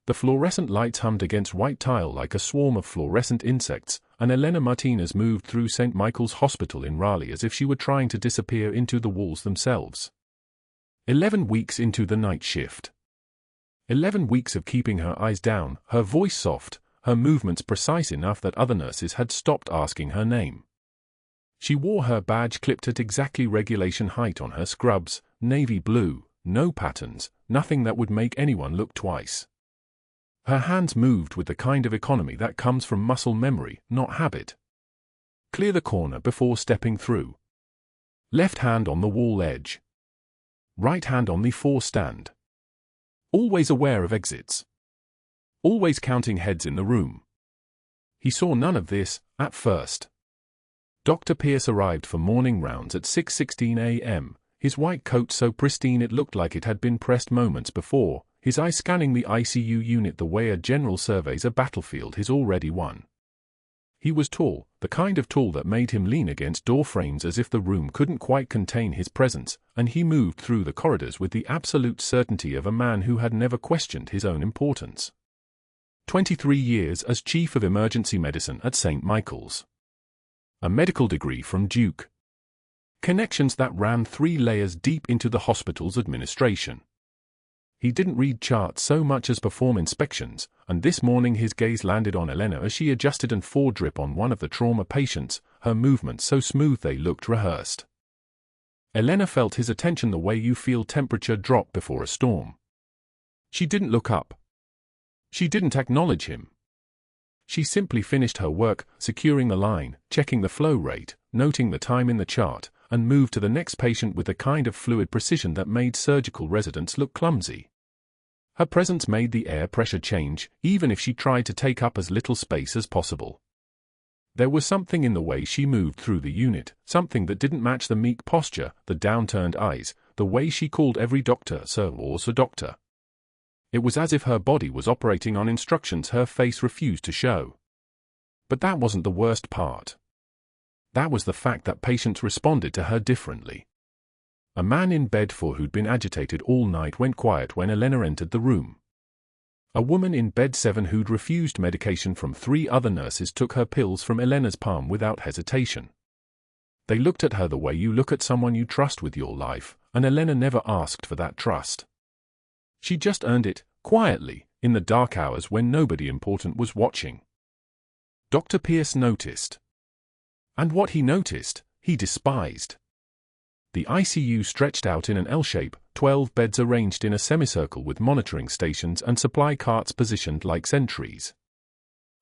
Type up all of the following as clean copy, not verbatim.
The fluorescent lights hummed against white tile like a swarm of fluorescent insects, and Elena Martinez moved through St. Michael's Hospital in Raleigh as if she were trying to disappear into the walls themselves. 11 weeks into the night shift. 11 weeks of keeping her eyes down, her voice soft, her movements precise enough that other nurses had stopped asking her name. She wore her badge clipped at exactly regulation height on her scrubs, navy blue, no patterns, nothing that would make anyone look twice. Her hands moved with the kind of economy that comes from muscle memory, not habit. Clear the corner before stepping through. Left hand on the wall edge. Right hand on the floor stand. Always aware of exits. Always counting heads in the room. He saw none of this, at first. Dr. Pierce arrived for morning rounds at 6:16 a.m., his white coat so pristine it looked like it had been pressed moments before, his eyes scanning the ICU unit the way a general surveys a battlefield he's already won. He was tall, the kind of tall that made him lean against door frames as if the room couldn't quite contain his presence, and he moved through the corridors with the absolute certainty of a man who had never questioned his own importance. 23 years as Chief of Emergency Medicine at St. Michael's. A medical degree from Duke. Connections that ran 3 layers deep into the hospital's administration. He didn't read charts so much as perform inspections, and this morning his gaze landed on Elena as she adjusted an IV drip on one of the trauma patients, her movements so smooth they looked rehearsed. Elena felt his attention the way you feel temperature drop before a storm. She didn't look up. She didn't acknowledge him. She simply finished her work, securing the line, checking the flow rate, noting the time in the chart, and moved to the next patient with the kind of fluid precision that made surgical residents look clumsy. Her presence made the air pressure change, even if she tried to take up as little space as possible. There was something in the way she moved through the unit, something that didn't match the meek posture, the downturned eyes, the way she called every doctor sir or sir doctor. It was as if her body was operating on instructions her face refused to show. But that wasn't the worst part. That was the fact that patients responded to her differently. A man in bed 4 who'd been agitated all night went quiet when Elena entered the room. A woman in bed 7 who'd refused medication from 3 other nurses took her pills from Elena's palm without hesitation. They looked at her the way you look at someone you trust with your life, and Elena never asked for that trust. She just earned it, quietly, in the dark hours when nobody important was watching. Dr. Pierce noticed. And what he noticed, he despised. The ICU stretched out in an L shape, 12 beds arranged in a semicircle with monitoring stations and supply carts positioned like sentries.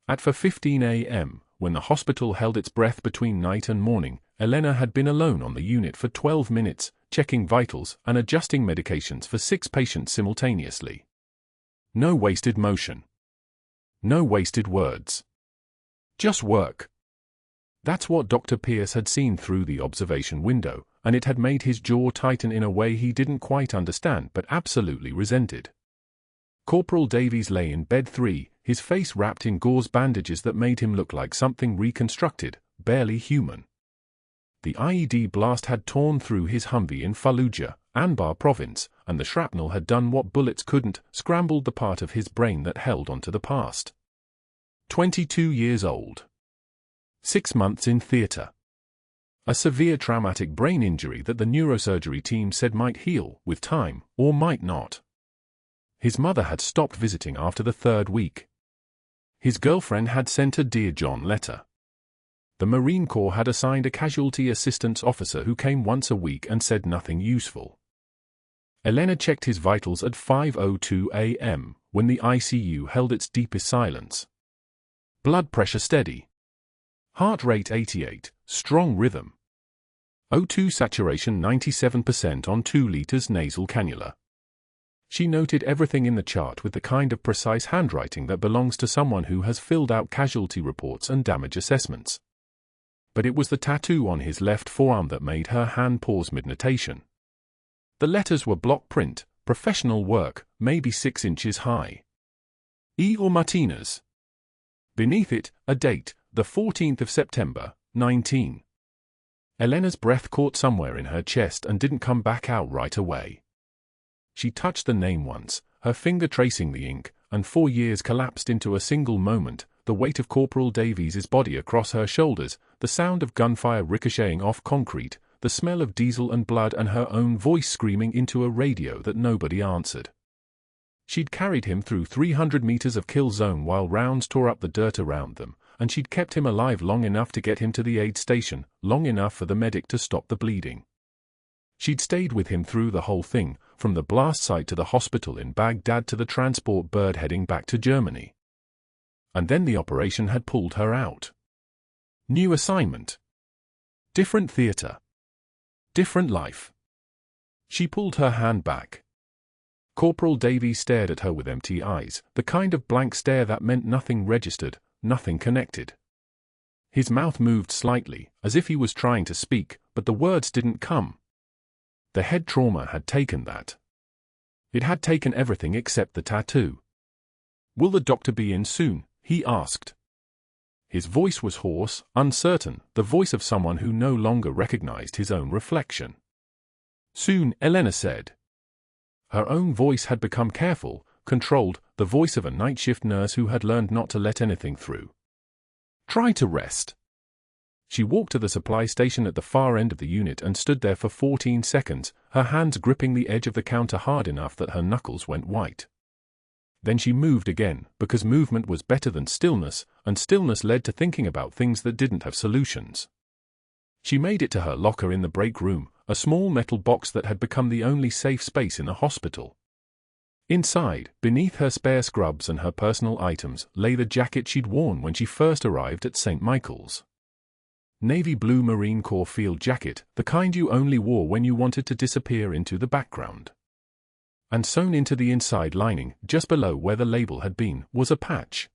At 4:15 a.m., when the hospital held its breath between night and morning, Elena had been alone on the unit for 12 minutes, checking vitals and adjusting medications for 6 patients simultaneously. No wasted motion. No wasted words. Just work. That's what Dr. Pierce had seen through the observation window, and it had made his jaw tighten in a way he didn't quite understand but absolutely resented. Corporal Davies lay in bed 3, his face wrapped in gauze bandages that made him look like something reconstructed, barely human. The IED blast had torn through his Humvee in Fallujah, Anbar province, and the shrapnel had done what bullets couldn't, scrambled the part of his brain that held onto the past. 22 years old. 6 months in theater. A severe traumatic brain injury that the neurosurgery team said might heal with time, or might not. His mother had stopped visiting after the 3rd week. His girlfriend had sent a Dear John letter. The Marine Corps had assigned a casualty assistance officer who came once a week and said nothing useful. Elena checked his vitals at 5:02 a.m., when the ICU held its deepest silence. Blood pressure steady. Heart rate 88, strong rhythm. O2 saturation 97% on 2 liters nasal cannula. She noted everything in the chart with the kind of precise handwriting that belongs to someone who has filled out casualty reports and damage assessments. But it was the tattoo on his left forearm that made her hand pause mid-notation. The letters were block print, professional work, maybe 6 inches high. E. or Martinez. Beneath it, a date, the 14th of September, 19. Elena's breath caught somewhere in her chest and didn't come back out right away. She touched the name once, her finger tracing the ink, and 4 years collapsed into a single moment, the weight of Corporal Davies' body across her shoulders, the sound of gunfire ricocheting off concrete, the smell of diesel and blood, and her own voice screaming into a radio that nobody answered. She'd carried him through 300 meters of kill zone while rounds tore up the dirt around them, and she'd kept him alive long enough to get him to the aid station, long enough for the medic to stop the bleeding. She'd stayed with him through the whole thing, from the blast site to the hospital in Baghdad to the transport bird heading back to Germany. And then the operation had pulled her out. New assignment. Different theater. Different life. She pulled her hand back. Corporal Davies stared at her with empty eyes, the kind of blank stare that meant nothing registered, nothing connected. His mouth moved slightly, as if he was trying to speak, but the words didn't come. The head trauma had taken that. It had taken everything except the tattoo. "Will the doctor be in soon?" he asked. His voice was hoarse, uncertain, the voice of someone who no longer recognized his own reflection. "Soon," Elena said. Her own voice had become careful, controlled, the voice of a night shift nurse who had learned not to let anything through. "Try to rest." She walked to the supply station at the far end of the unit and stood there for 14 seconds, her hands gripping the edge of the counter hard enough that her knuckles went white. Then she moved again, because movement was better than stillness, and stillness led to thinking about things that didn't have solutions. She made it to her locker in the break room, a small metal box that had become the only safe space in the hospital. Inside, beneath her spare scrubs and her personal items, lay the jacket she'd worn when she first arrived at St. Michael's. Navy blue Marine Corps field jacket, the kind you only wore when you wanted to disappear into the background. And sewn into the inside lining, just below where the label had been, was a patch.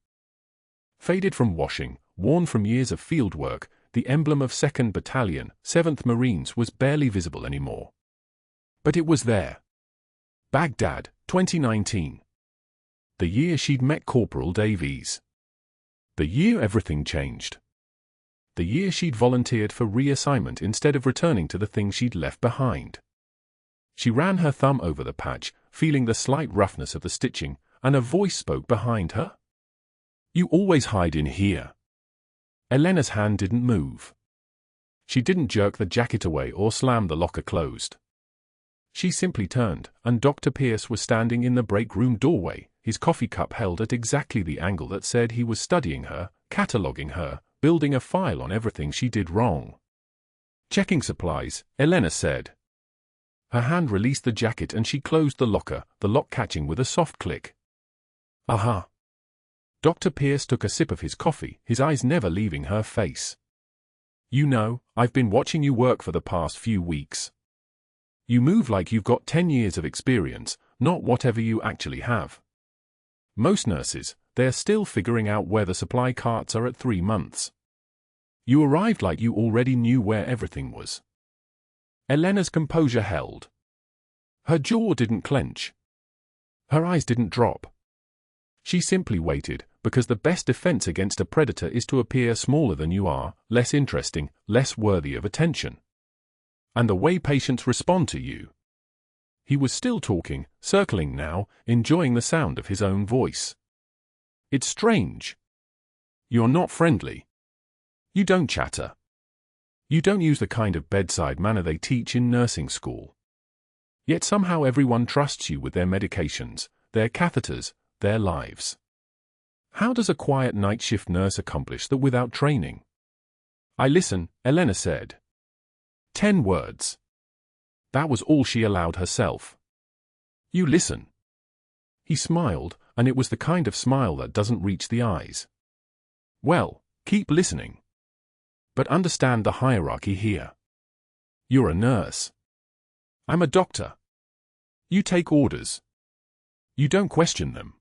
Faded from washing, worn from years of field work, the emblem of 2nd Battalion, 7th Marines was barely visible anymore. But it was there. Baghdad, 2019. The year she'd met Corporal Davies. The year everything changed. The year she'd volunteered for reassignment instead of returning to the things she'd left behind. She ran her thumb over the patch, feeling the slight roughness of the stitching, and a voice spoke behind her. "You always hide in here." Elena's hand didn't move. She didn't jerk the jacket away or slam the locker closed. She simply turned, and Dr. Pierce was standing in the break room doorway, his coffee cup held at exactly the angle that said he was studying her, cataloging her, building a file on everything she did wrong. "Checking supplies," Elena said. Her hand released the jacket and she closed the locker, the lock catching with a soft click. "Aha." Dr. Pierce took a sip of his coffee, his eyes never leaving her face. "You know, I've been watching you work for the past few weeks. You move like you've got 10 years of experience, not whatever you actually have. Most nurses, they're still figuring out where the supply carts are at 3 months. You arrived like you already knew where everything was." Elena's composure held. Her jaw didn't clench. Her eyes didn't drop. She simply waited, because the best defense against a predator is to appear smaller than you are, less interesting, less worthy of attention. And the way patients respond to you. He was still talking, circling now, enjoying the sound of his own voice. "It's strange. You're not friendly. You don't chatter. You don't use the kind of bedside manner they teach in nursing school. Yet somehow everyone trusts you with their medications, their catheters, their lives. How does a quiet night shift nurse accomplish that without training?" "I listen," Elena said. 10 words. That was all she allowed herself. "You listen." He smiled, and it was the kind of smile that doesn't reach the eyes. "Well, keep listening. But understand the hierarchy here. You're a nurse. I'm a doctor. You take orders. You don't question them.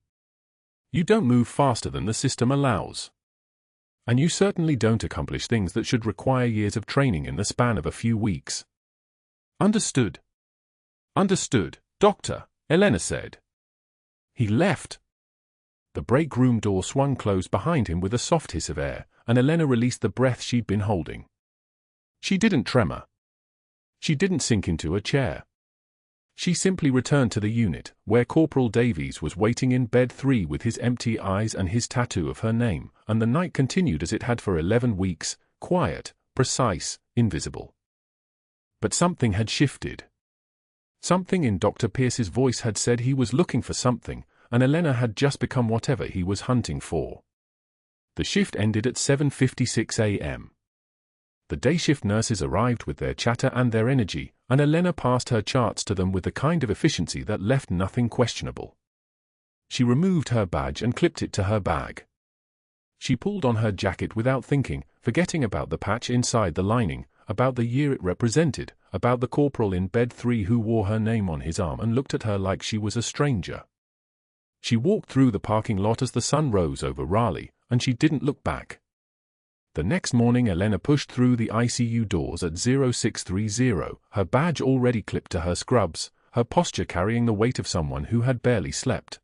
You don't move faster than the system allows. And you certainly don't accomplish things that should require years of training in the span of a few weeks. Understood?" "Understood, Doctor," Elena said. He left. The break room door swung closed behind him with a soft hiss of air, and Elena released the breath she'd been holding. She didn't tremor. She didn't sink into a chair. She simply returned to the unit, where Corporal Davies was waiting in bed 3 with his empty eyes and his tattoo of her name, and the night continued as it had for 11 weeks, quiet, precise, invisible. But something had shifted. Something in Dr. Pierce's voice had said he was looking for something, and Elena had just become whatever he was hunting for. The shift ended at 7:56 a.m. The day shift nurses arrived with their chatter and their energy, and Elena passed her charts to them with the kind of efficiency that left nothing questionable. She removed her badge and clipped it to her bag. She pulled on her jacket without thinking, forgetting about the patch inside the lining, about the year it represented, about the corporal in bed 3 who wore her name on his arm and looked at her like she was a stranger. She walked through the parking lot as the sun rose over Raleigh, and she didn't look back. The next morning Elena pushed through the ICU doors at 0630, her badge already clipped to her scrubs, her posture carrying the weight of someone who had barely slept.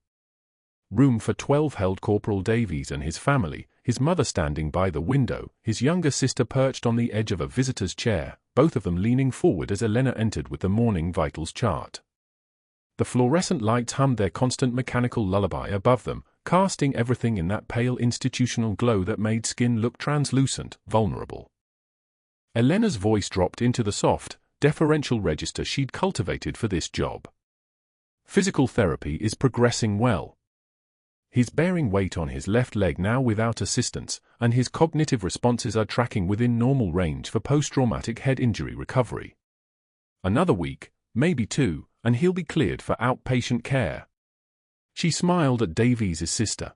Room for 12 held Corporal Davies and his family, his mother standing by the window, his younger sister perched on the edge of a visitor's chair, both of them leaning forward as Elena entered with the morning vitals chart. The fluorescent lights hummed their constant mechanical lullaby above them, casting everything in that pale institutional glow that made skin look translucent, vulnerable. Elena's voice dropped into the soft, deferential register she'd cultivated for this job. Physical therapy is progressing well. He's bearing weight on his left leg now without assistance, and his cognitive responses are tracking within normal range for post-traumatic head injury recovery. Another week, maybe 2, and he'll be cleared for outpatient care. She smiled at Davies' sister.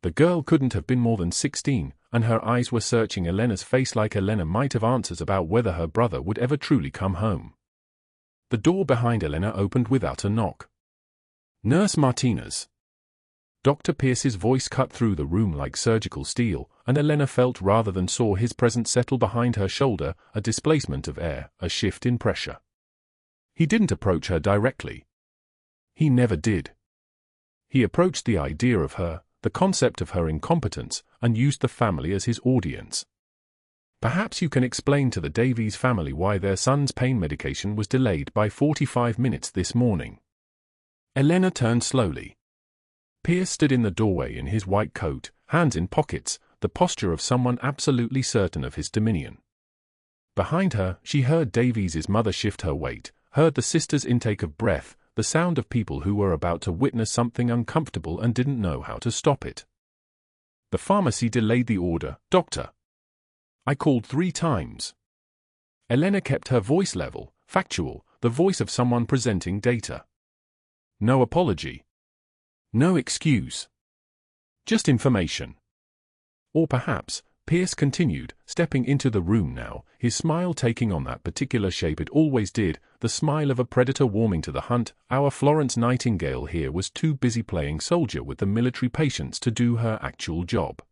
The girl couldn't have been more than 16, and her eyes were searching Elena's face like Elena might have answers about whether her brother would ever truly come home. The door behind Elena opened without a knock. "Nurse Martinez." Dr. Pierce's voice cut through the room like surgical steel, and Elena felt rather than saw his presence settle behind her shoulder, a displacement of air, a shift in pressure. He didn't approach her directly. He never did. He approached the idea of her, the concept of her incompetence, and used the family as his audience. "Perhaps you can explain to the Davies family why their son's pain medication was delayed by 45 minutes this morning." Elena turned slowly. Pierce stood in the doorway in his white coat, hands in pockets, the posture of someone absolutely certain of his dominion. Behind her, she heard Davies' mother shift her weight, heard the sister's intake of breath, the sound of people who were about to witness something uncomfortable and didn't know how to stop it. "The pharmacy delayed the order, doctor. I called 3 times." Elena kept her voice level, factual, the voice of someone presenting data. No apology. No excuse. Just information. Or perhaps, Pierce continued, stepping into the room now, his smile taking on that particular shape it always did, the smile of a predator warming to the hunt, our Florence Nightingale here was too busy playing soldier with the military patients to do her actual job.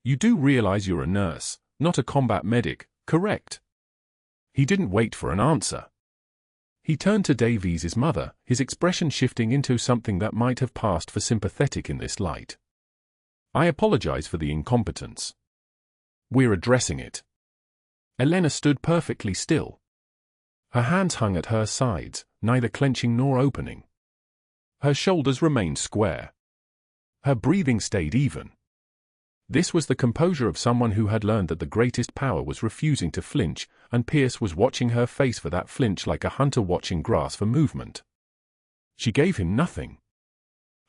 "You do realize you're a nurse, not a combat medic, correct?" He didn't wait for an answer. He turned to Davies' mother, his expression shifting into something that might have passed for sympathetic in this light. "I apologize for the incompetence. We're addressing it." Elena stood perfectly still. Her hands hung at her sides, neither clenching nor opening. Her shoulders remained square. Her breathing stayed even. This was the composure of someone who had learned that the greatest power was refusing to flinch, and Pierce was watching her face for that flinch like a hunter watching grass for movement. She gave him nothing.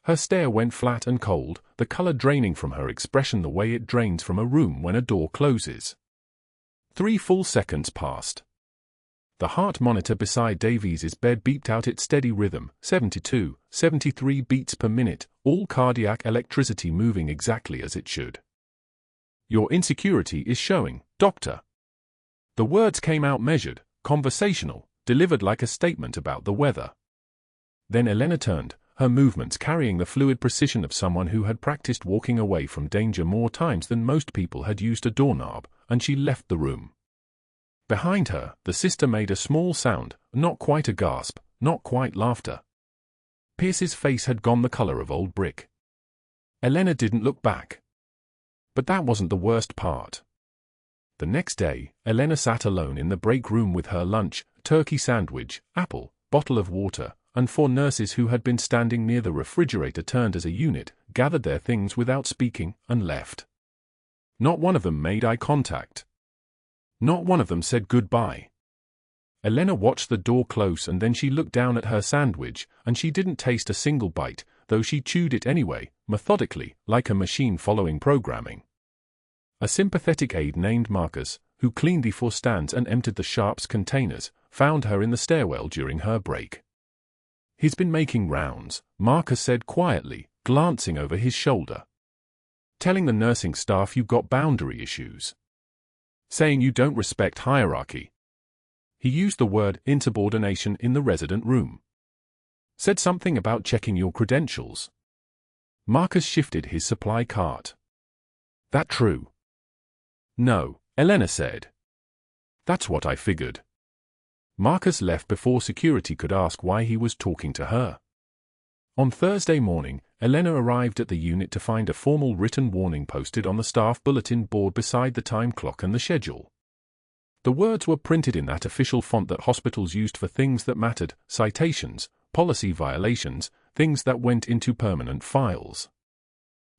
Her stare went flat and cold, the color draining from her expression the way it drains from a room when a door closes. 3 full seconds passed. The heart monitor beside Davies' bed beeped out its steady rhythm, 72, 73 beats per minute, all cardiac electricity moving exactly as it should. "Your insecurity is showing, doctor." The words came out measured, conversational, delivered like a statement about the weather. Then Elena turned, her movements carrying the fluid precision of someone who had practiced walking away from danger more times than most people had used a doorknob, and she left the room. Behind her, the sister made a small sound, not quite a gasp, not quite laughter. Pierce's face had gone the color of old brick. Elena didn't look back. But that wasn't the worst part. The next day, Elena sat alone in the break room with her lunch, turkey sandwich, apple, bottle of water, and 4 nurses who had been standing near the refrigerator turned as a unit, gathered their things without speaking, and left. Not one of them made eye contact. Not one of them said goodbye. Elena watched the door close and then she looked down at her sandwich, and she didn't taste a single bite, though she chewed it anyway, methodically, like a machine following programming. A sympathetic aide named Marcus, who cleaned the 4 stands and emptied the sharps containers, found her in the stairwell during her break. "He's been making rounds," Marcus said quietly, glancing over his shoulder. "Telling the nursing staff you've got boundary issues. Saying you don't respect hierarchy." He used the word insubordination in the resident room. "Said something about checking your credentials." Marcus shifted his supply cart. "That true?" "No," Elena said. "That's what I figured." Marcus left before security could ask why he was talking to her. On Thursday morning, Elena arrived at the unit to find a formal written warning posted on the staff bulletin board beside the time clock and the schedule. The words were printed in that official font that hospitals used for things that mattered: citations, policy violations, things that went into permanent files.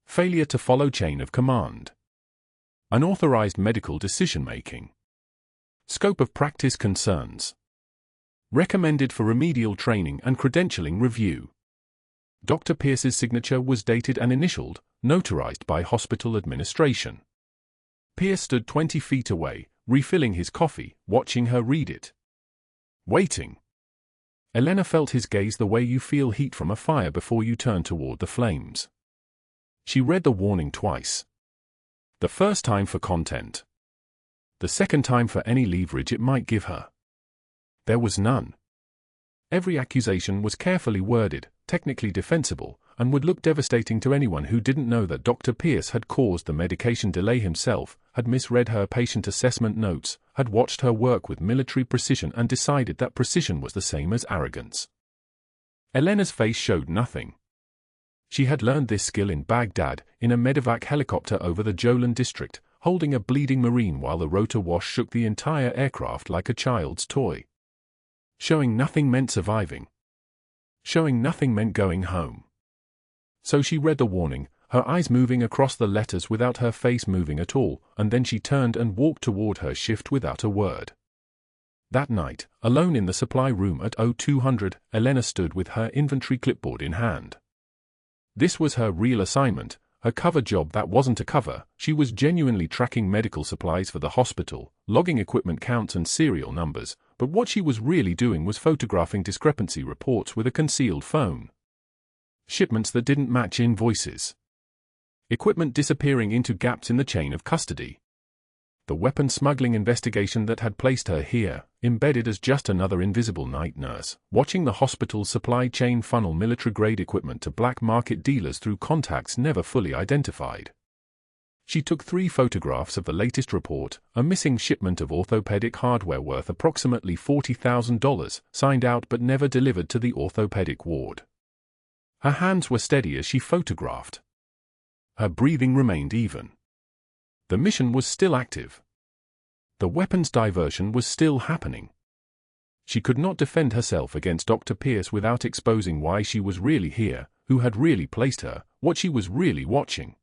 Failure to follow chain of command. Unauthorized medical decision-making. Scope of practice concerns. Recommended for remedial training and credentialing review. Dr. Pierce's signature was dated and initialed, notarized by hospital administration. Pierce stood 20 feet away, refilling his coffee, watching her read it. Waiting. Elena felt his gaze the way you feel heat from a fire before you turn toward the flames. She read the warning twice. The first time for content. The second time for any leverage it might give her. There was none. Every accusation was carefully worded, technically defensible, and would look devastating to anyone who didn't know that Dr. Pierce had caused the medication delay himself, had misread her patient assessment notes, had watched her work with military precision and decided that precision was the same as arrogance. Elena's face showed nothing. She had learned this skill in Baghdad, in a medevac helicopter over the Jolan district, holding a bleeding Marine while the rotor wash shook the entire aircraft like a child's toy. Showing nothing meant surviving. Showing nothing meant going home. So she read the warning, her eyes moving across the letters without her face moving at all, and then she turned and walked toward her shift without a word. That night, alone in the supply room at 0200, Elena stood with her inventory clipboard in hand. This was her real assignment, her cover job that wasn't a cover. She was genuinely tracking medical supplies for the hospital, logging equipment counts and serial numbers, but what she was really doing was photographing discrepancy reports with a concealed phone. Shipments that didn't match invoices. Equipment disappearing into gaps in the chain of custody. The weapon smuggling investigation that had placed her here, embedded as just another invisible night nurse, watching the hospital's supply chain funnel military-grade equipment to black market dealers through contacts never fully identified. She took 3 photographs of the latest report, a missing shipment of orthopedic hardware worth approximately $40,000, signed out but never delivered to the orthopedic ward. Her hands were steady as she photographed. Her breathing remained even. The mission was still active. The weapons diversion was still happening. She could not defend herself against Dr. Pierce without exposing why she was really here, who had really placed her, what she was really watching.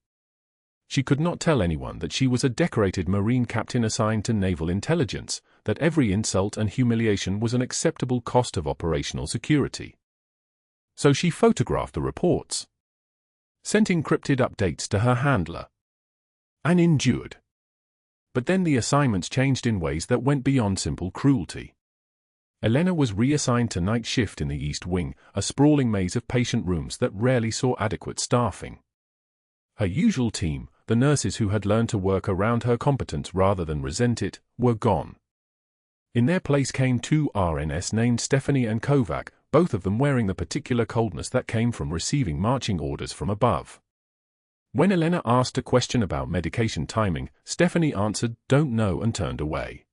She could not tell anyone that she was a decorated Marine captain assigned to naval intelligence, that every insult and humiliation was an acceptable cost of operational security. So she photographed the reports. Sent encrypted updates to her handler. And endured. But then the assignments changed in ways that went beyond simple cruelty. Elena was reassigned to night shift in the East Wing, a sprawling maze of patient rooms that rarely saw adequate staffing. Her usual team, the nurses who had learned to work around her competence rather than resent it, were gone. In their place came 2 RNs named Stephanie and Kovac, both of them wearing the particular coldness that came from receiving marching orders from above. When Elena asked a question about medication timing, Stephanie answered, "Don't know," and turned away.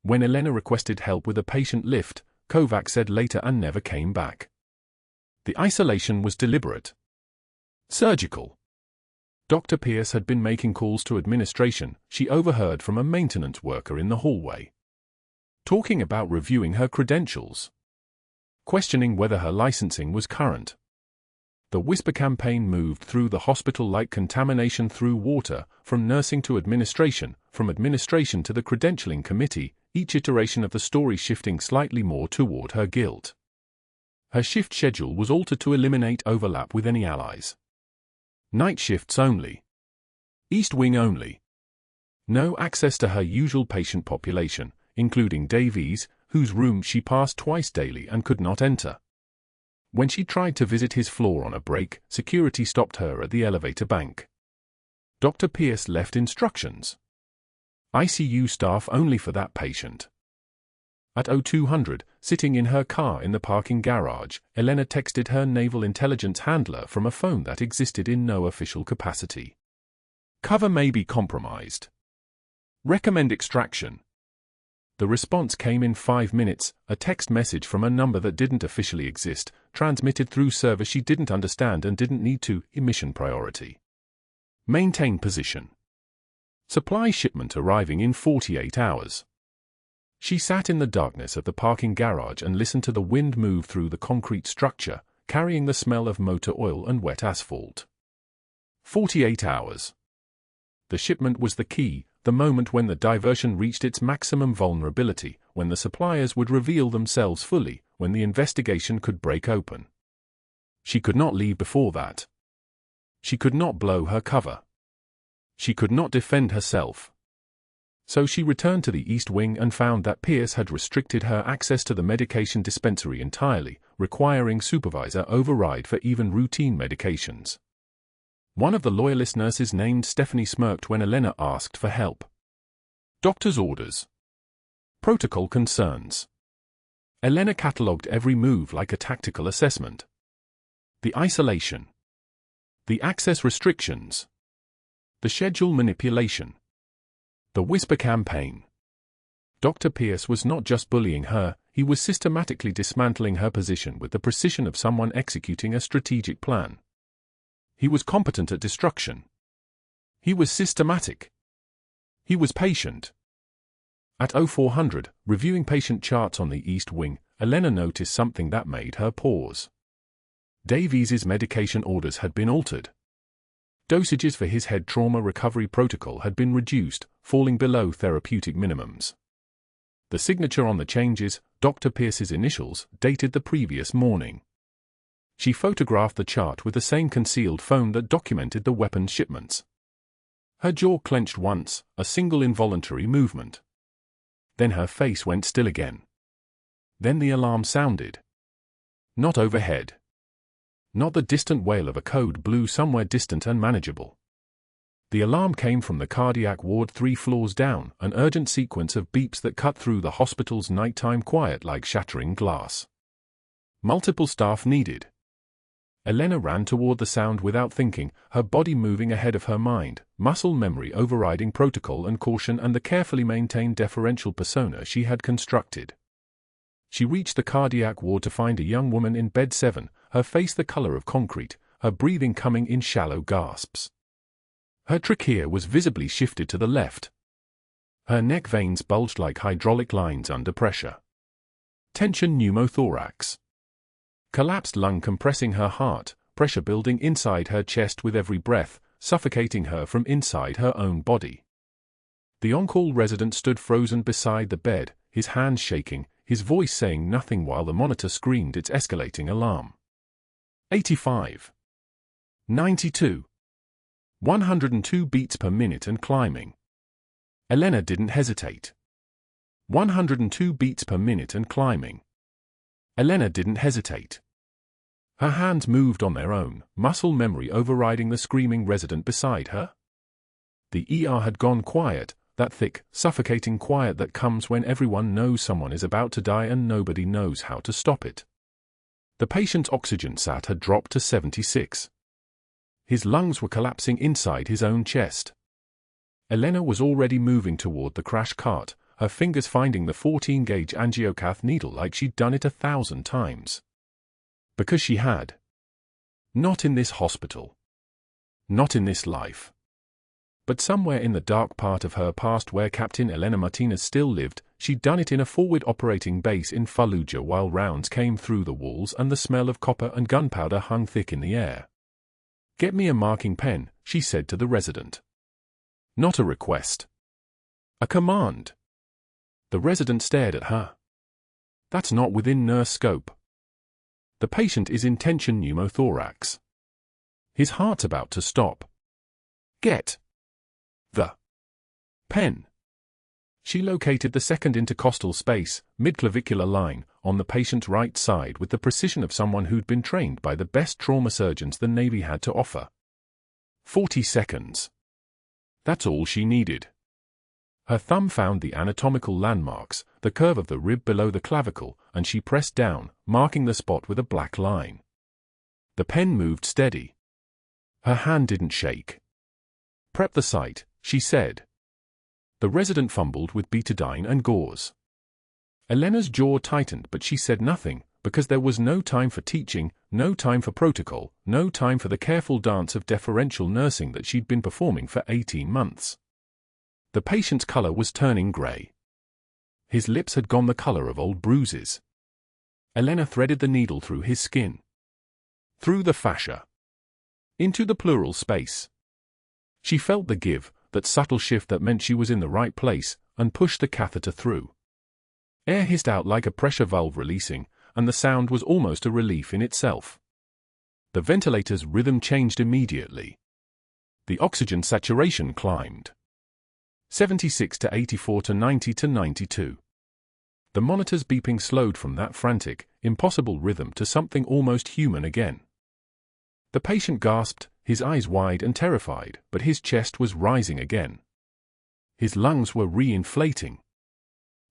When Elena requested help with a patient lift, Kovac said later and never came back. The isolation was deliberate. Surgical. Dr. Pierce had been making calls to administration, she overheard from a maintenance worker in the hallway. Talking about reviewing her credentials. questioning whether her licensing was current. The whisper campaign moved through the hospital like contamination through water, from nursing to administration, from administration to the credentialing committee, each iteration of the story shifting slightly more toward her guilt. Her shift schedule was altered to eliminate overlap with any allies. Night shifts only. East Wing only. No access to her usual patient population, including Davies, whose room she passed twice daily and could not enter. When she tried to visit his floor on a break, security stopped her at the elevator bank. Dr. Pierce left instructions. ICU staff only for that patient. At 0200, sitting in her car in the parking garage, Elena texted her naval intelligence handler from a phone that existed in no official capacity. Cover may be compromised. Recommend extraction. The response came in 5 minutes, a text message from a number that didn't officially exist, transmitted through server she didn't understand and didn't need to, mission priority. Maintain position. Supply shipment arriving in 48 hours. She sat in the darkness of the parking garage and listened to the wind move through the concrete structure, carrying the smell of motor oil and wet asphalt. 48 hours. The shipment was the key, the moment when the diversion reached its maximum vulnerability, when the suppliers would reveal themselves fully, when the investigation could break open. She could not leave before that. She could not blow her cover. She could not defend herself. So she returned to the East Wing and found that Pierce had restricted her access to the medication dispensary entirely, requiring supervisor override for even routine medications. One of the loyalist nurses named Stephanie smirked when Elena asked for help. Doctor's orders. Protocol concerns. Elena catalogued every move like a tactical assessment. The isolation. The access restrictions. The schedule manipulation. The whisper campaign. Dr. Pierce was not just bullying her, he was systematically dismantling her position with the precision of someone executing a strategic plan. He was competent at destruction. He was systematic. He was patient. At 0400, reviewing patient charts on the East Wing, Elena noticed something that made her pause. Davies' medication orders had been altered. Dosages for his head trauma recovery protocol had been reduced, falling below therapeutic minimums. The signature on the changes, Dr. Pierce's initials, dated the previous morning. She photographed the chart with the same concealed phone that documented the weapons shipments. Her jaw clenched once, a single involuntary movement. Then her face went still again. Then the alarm sounded. Not overhead. Not the distant wail of a code blue somewhere distant and manageable. The alarm came from the cardiac ward 3 floors down, an urgent sequence of beeps that cut through the hospital's nighttime quiet like shattering glass. Multiple staff needed. Elena ran toward the sound without thinking, her body moving ahead of her mind, muscle memory overriding protocol and caution and the carefully maintained deferential persona she had constructed. She reached the cardiac ward to find a young woman in bed 7, her face the color of concrete, her breathing coming in shallow gasps. Her trachea was visibly shifted to the left. Her neck veins bulged like hydraulic lines under pressure. Tension pneumothorax. Collapsed lung compressing her heart, pressure building inside her chest with every breath, suffocating her from inside her own body. The on-call resident stood frozen beside the bed, his hands shaking, his voice saying nothing while the monitor screamed its escalating alarm. 85. 92. 102 beats per minute and climbing. Elena didn't hesitate. 102 beats per minute and climbing. Elena didn't hesitate. Her hands moved on their own, muscle memory overriding the screaming resident beside her. The ER had gone quiet, that thick, suffocating quiet that comes when everyone knows someone is about to die and nobody knows how to stop it. The patient's oxygen sat had dropped to 76. His lungs were collapsing inside his own chest. Elena was already moving toward the crash cart, her fingers finding the 14-gauge angiocath needle like she'd done it 1,000 times. Because she had. Not in this hospital. Not in this life. But somewhere in the dark part of her past where Captain Elena Martinez still lived, she'd done it in a forward operating base in Fallujah while rounds came through the walls and the smell of copper and gunpowder hung thick in the air. "Get me a marking pen," she said to the resident. Not a request. A command. The resident stared at her. "That's not within nurse scope. The patient is in tension pneumothorax. His heart's about to stop. Get the pen." She located the second intercostal space, midclavicular line, on the patient's right side with the precision of someone who'd been trained by the best trauma surgeons the Navy had to offer. 40 seconds. That's all she needed. Her thumb found the anatomical landmarks, the curve of the rib below the clavicle, and she pressed down, marking the spot with a black line. The pen moved steady. Her hand didn't shake. "Prep the site," she said. The resident fumbled with betadine and gauze. Elena's jaw tightened, but she said nothing, because there was no time for teaching, no time for protocol, no time for the careful dance of deferential nursing that she'd been performing for 18 months. The patient's color was turning gray. His lips had gone the color of old bruises. Elena threaded the needle through his skin. Through the fascia. Into the pleural space. She felt the give, that subtle shift that meant she was in the right place, and pushed the catheter through. Air hissed out like a pressure valve releasing, and the sound was almost a relief in itself. The ventilator's rhythm changed immediately. The oxygen saturation climbed. 76 to 84 to 90 to 92. The monitor's beeping slowed from that frantic, impossible rhythm to something almost human again. The patient gasped, his eyes wide and terrified, but his chest was rising again. His lungs were re-inflating.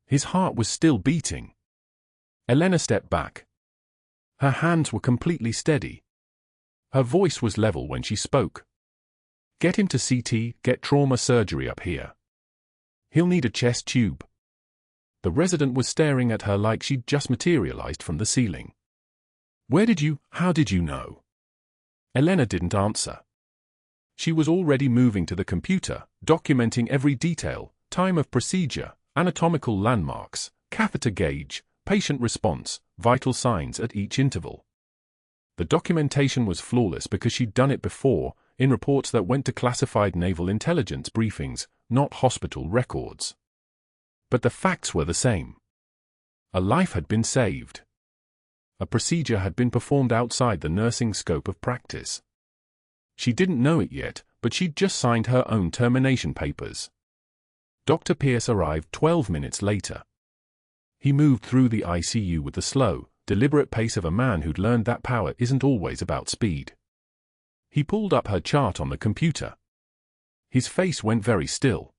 His heart was still beating. Elena stepped back. Her hands were completely steady. Her voice was level when she spoke. "Get him to CT, get trauma surgery up here. He'll need a chest tube." The resident was staring at her like she'd just materialized from the ceiling. How did you know?" Elena didn't answer. She was already moving to the computer, documenting every detail, time of procedure, anatomical landmarks, catheter gauge, patient response, vital signs at each interval. The documentation was flawless because she'd done it before, in reports that went to classified naval intelligence briefings, not hospital records. But the facts were the same. A life had been saved. A procedure had been performed outside the nursing scope of practice. She didn't know it yet, but she'd just signed her own termination papers. Dr. Pierce arrived 12 minutes later. He moved through the ICU with the slow, deliberate pace of a man who'd learned that power isn't always about speed. He pulled up her chart on the computer. His face went very still.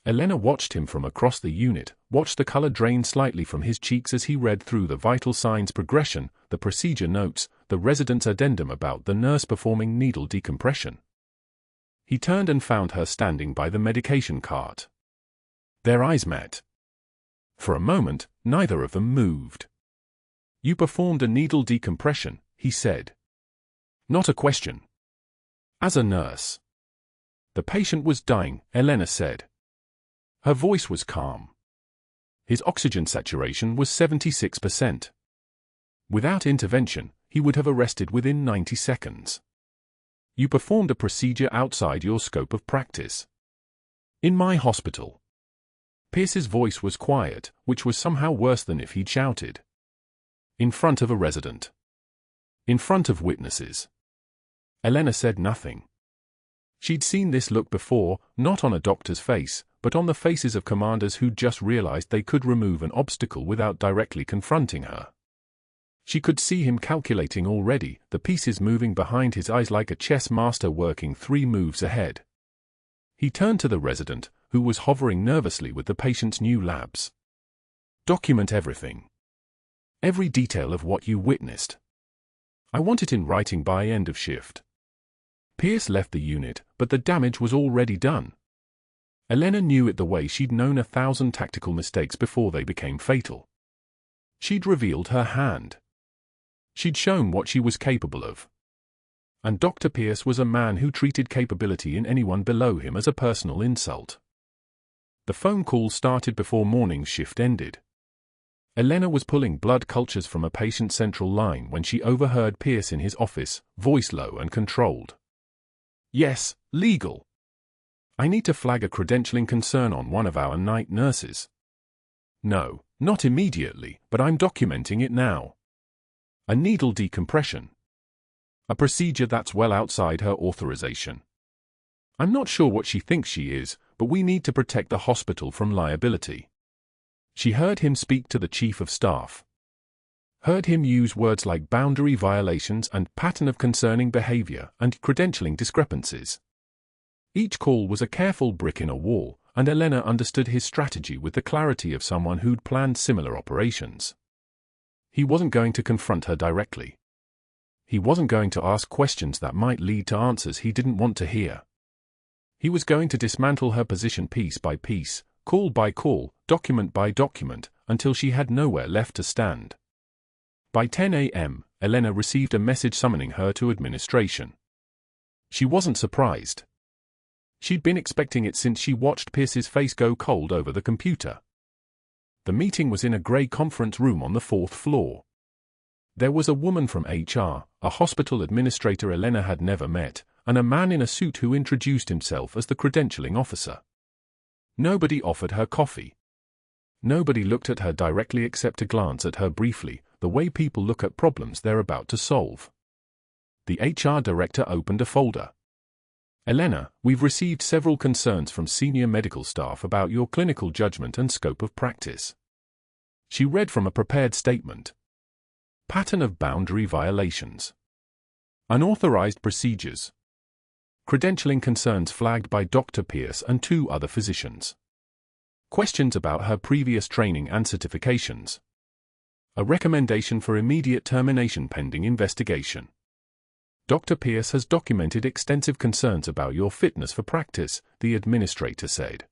Elena watched him from across the unit, watched the color drain slightly from his cheeks as he read through the vital signs progression, the procedure notes, the resident's addendum about the nurse performing needle decompression. He turned and found her standing by the medication cart. Their eyes met. For a moment, neither of them moved. "You performed a needle decompression," he said. "Not a question." "As a nurse." "The patient was dying," Elena said. Her voice was calm. His oxygen saturation was 76%. Without intervention, he would have arrested within 90 seconds. "You performed a procedure outside your scope of practice." "In my hospital." Pierce's voice was quiet, which was somehow worse than if he'd shouted. "In front of a resident. In front of witnesses." Elena said nothing. She'd seen this look before, not on a doctor's face, but on the faces of commanders who'd just realized they could remove an obstacle without directly confronting her. She could see him calculating already, the pieces moving behind his eyes like a chess master working 3 moves ahead. He turned to the resident, who was hovering nervously with the patient's new labs. "Document everything. Every detail of what you witnessed. I want it in writing by end of shift." Pierce left the unit, but the damage was already done. Elena knew it the way she'd known 1,000 tactical mistakes before they became fatal. She'd revealed her hand. She'd shown what she was capable of. And Dr. Pierce was a man who treated capability in anyone below him as a personal insult. The phone call started before morning's shift ended. Elena was pulling blood cultures from a patient central line when she overheard Pierce in his office, voice low and controlled. Yes, legal. I need to flag a credentialing concern on one of our night nurses. No, not immediately, but I'm documenting it now. A needle decompression. A procedure that's well outside her authorization. I'm not sure what she thinks she is, but we need to protect the hospital from liability. She heard him speak to the chief of staff. Heard him use words like boundary violations and pattern of concerning behavior and credentialing discrepancies. Each call was a careful brick in a wall, and Elena understood his strategy with the clarity of someone who'd planned similar operations. He wasn't going to confront her directly. He wasn't going to ask questions that might lead to answers he didn't want to hear. He was going to dismantle her position piece by piece, call by call, document by document, until she had nowhere left to stand. By 10 a.m., Elena received a message summoning her to administration. She wasn't surprised. She'd been expecting it since she watched Pierce's face go cold over the computer. The meeting was in a grey conference room on the 4th floor. There was a woman from HR, a hospital administrator Elena had never met, and a man in a suit who introduced himself as the credentialing officer. Nobody offered her coffee. Nobody looked at her directly except to glance at her briefly, the way people look at problems they're about to solve. The HR director opened a folder. Elena, we've received several concerns from senior medical staff about your clinical judgment and scope of practice. She read from a prepared statement. Pattern of boundary violations. Unauthorized procedures. Credentialing concerns flagged by Dr. Pierce and 2 other physicians. Questions about her previous training and certifications. A recommendation for immediate termination pending investigation. Dr. Pierce has documented extensive concerns about your fitness for practice, the administrator said.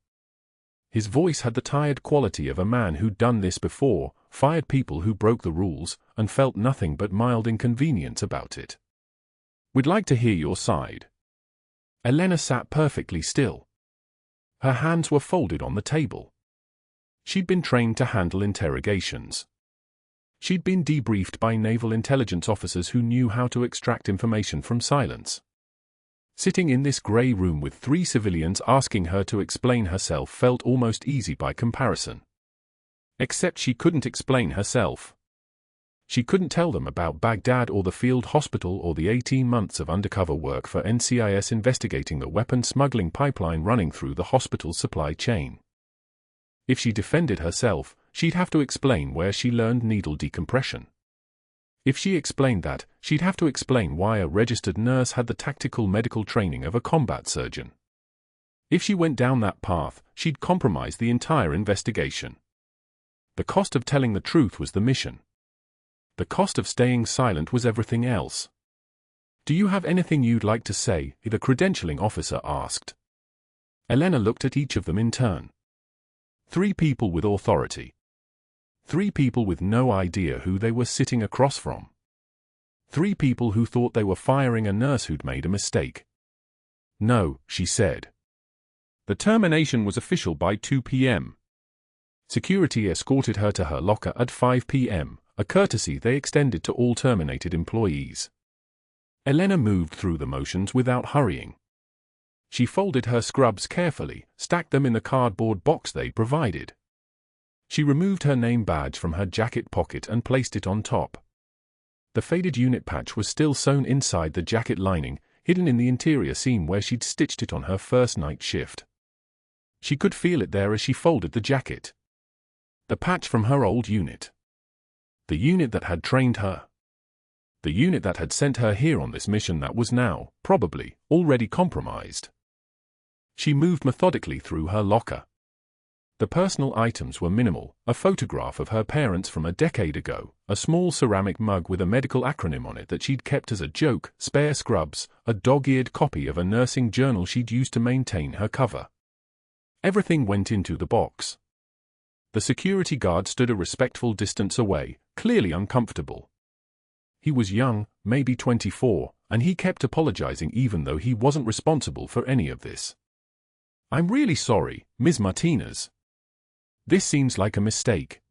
His voice had the tired quality of a man who'd done this before, fired people who broke the rules, and felt nothing but mild inconvenience about it. We'd like to hear your side. Elena sat perfectly still. Her hands were folded on the table. She'd been trained to handle interrogations. She'd been debriefed by naval intelligence officers who knew how to extract information from silence. Sitting in this grey room with 3 civilians asking her to explain herself felt almost easy by comparison. Except she couldn't explain herself. She couldn't tell them about Baghdad or the field hospital or the 18 months of undercover work for NCIS investigating the weapon smuggling pipeline running through the hospital's supply chain. If she defended herself, she'd have to explain where she learned needle decompression. If she explained that, she'd have to explain why a registered nurse had the tactical medical training of a combat surgeon. If she went down that path, she'd compromise the entire investigation. The cost of telling the truth was the mission. The cost of staying silent was everything else. Do you have anything you'd like to say? The credentialing officer asked. Elena looked at each of them in turn. 3 people with authority. 3 people with no idea who they were sitting across from. 3 people who thought they were firing a nurse who'd made a mistake. No, she said. The termination was official by 2 p.m. Security escorted her to her locker at 5 p.m., a courtesy they extended to all terminated employees. Elena moved through the motions without hurrying. She folded her scrubs carefully, stacked them in the cardboard box they provided. She removed her name badge from her jacket pocket and placed it on top. The faded unit patch was still sewn inside the jacket lining, hidden in the interior seam where she'd stitched it on her first night shift. She could feel it there as she folded the jacket. The patch from her old unit. The unit that had trained her. The unit that had sent her here on this mission that was now, probably, already compromised. She moved methodically through her locker. The personal items were minimal: a photograph of her parents from a decade ago, a small ceramic mug with a medical acronym on it that she'd kept as a joke, spare scrubs, a dog-eared copy of a nursing journal she'd used to maintain her cover. Everything went into the box. The security guard stood a respectful distance away, clearly uncomfortable. He was young, maybe 24, and he kept apologizing even though he wasn't responsible for any of this. I'm really sorry, Ms. Martinez. This seems like a mistake.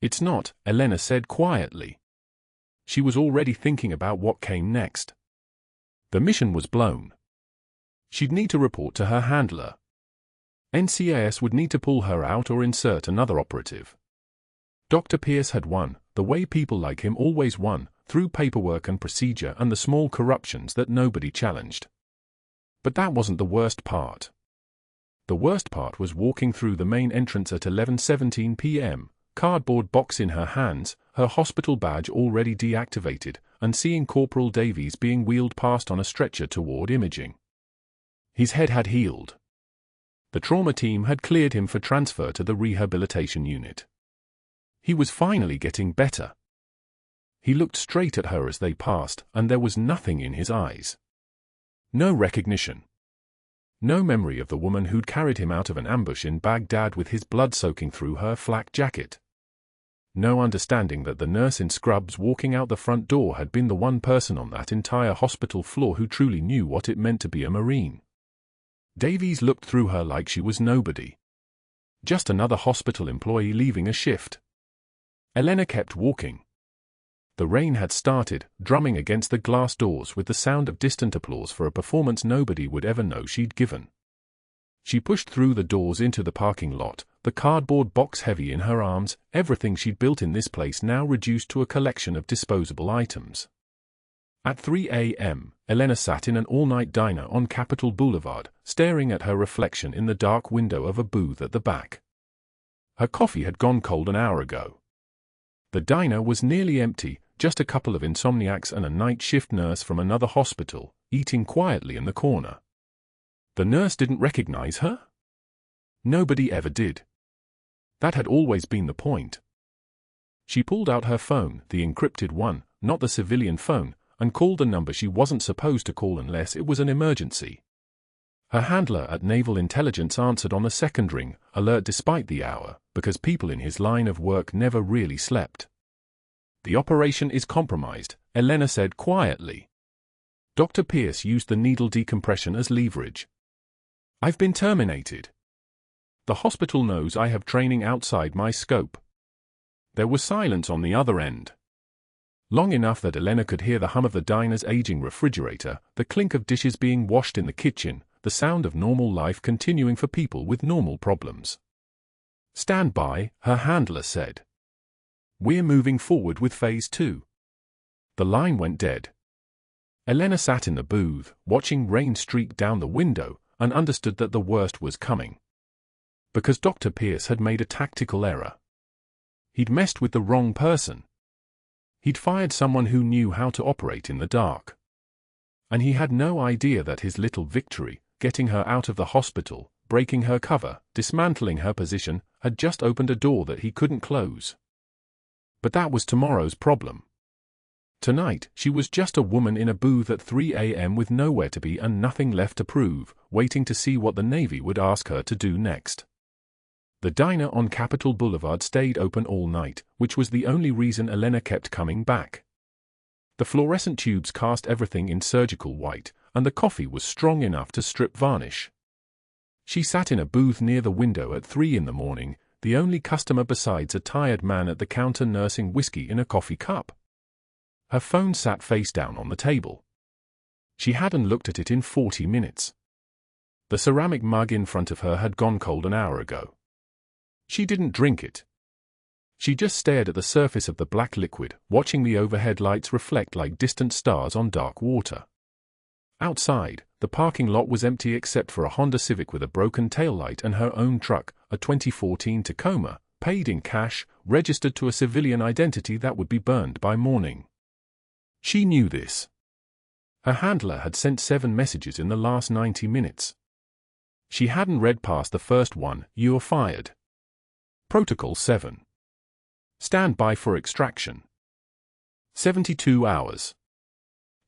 It's not, Elena said quietly. She was already thinking about what came next. The mission was blown. She'd need to report to her handler. NCIS would need to pull her out or insert another operative. Dr. Pierce had won, the way people like him always won, through paperwork and procedure and the small corruptions that nobody challenged. But that wasn't the worst part. The worst part was walking through the main entrance at 11:17 p.m., cardboard box in her hands, her hospital badge already deactivated, and seeing Corporal Davies being wheeled past on a stretcher toward imaging. His head had healed. The trauma team had cleared him for transfer to the rehabilitation unit. He was finally getting better. He looked straight at her as they passed, and there was nothing in his eyes. No recognition. No memory of the woman who'd carried him out of an ambush in Baghdad with his blood soaking through her flak jacket. No understanding that the nurse in scrubs walking out the front door had been the one person on that entire hospital floor who truly knew what it meant to be a Marine. Davies looked through her like she was nobody. Just another hospital employee leaving a shift. Elena kept walking. The rain had started, drumming against the glass doors with the sound of distant applause for a performance nobody would ever know she'd given. She pushed through the doors into the parking lot, the cardboard box heavy in her arms, everything she'd built in this place now reduced to a collection of disposable items. At 3 a.m., Elena sat in an all-night diner on Capitol Boulevard, staring at her reflection in the dark window of a booth at the back. Her coffee had gone cold an hour ago. The diner was nearly empty, just a couple of insomniacs and a night shift nurse from another hospital, eating quietly in the corner. The nurse didn't recognize her? Nobody ever did. That had always been the point. She pulled out her phone, the encrypted one, not the civilian phone, and called the number she wasn't supposed to call unless it was an emergency. Her handler at Naval Intelligence answered on the second ring, alert despite the hour, because people in his line of work never really slept. The operation is compromised, Elena said quietly. Dr. Pierce used the needle decompression as leverage. I've been terminated. The hospital knows I have training outside my scope. There was silence on the other end. Long enough that Elena could hear the hum of the diner's aging refrigerator, the clink of dishes being washed in the kitchen, the sound of normal life continuing for people with normal problems. Stand by, her handler said. We're moving forward with phase 2. The line went dead. Elena sat in the booth, watching rain streak down the window, and understood that the worst was coming. Because Dr. Pierce had made a tactical error. He'd messed with the wrong person. He'd fired someone who knew how to operate in the dark. And he had no idea that his little victory, getting her out of the hospital, breaking her cover, dismantling her position, had just opened a door that he couldn't close. But that was tomorrow's problem. Tonight, she was just a woman in a booth at 3 a.m. with nowhere to be and nothing left to prove, waiting to see what the Navy would ask her to do next. The diner on Capitol Boulevard stayed open all night, which was the only reason Elena kept coming back. The fluorescent tubes cast everything in surgical white, and the coffee was strong enough to strip varnish. She sat in a booth near the window at 3 in the morning, the only customer besides a tired man at the counter nursing whiskey in a coffee cup. Her phone sat face down on the table. She hadn't looked at it in 40 minutes. The ceramic mug in front of her had gone cold an hour ago. She didn't drink it. She just stared at the surface of the black liquid, watching the overhead lights reflect like distant stars on dark water. Outside, the parking lot was empty except for a Honda Civic with a broken taillight and her own truck, a 2014 Tacoma, paid in cash, registered to a civilian identity that would be burned by morning. She knew this. Her handler had sent 7 messages in the last 90 minutes. She hadn't read past the first one, "You're fired." Protocol 7. Stand by for extraction. 72 hours.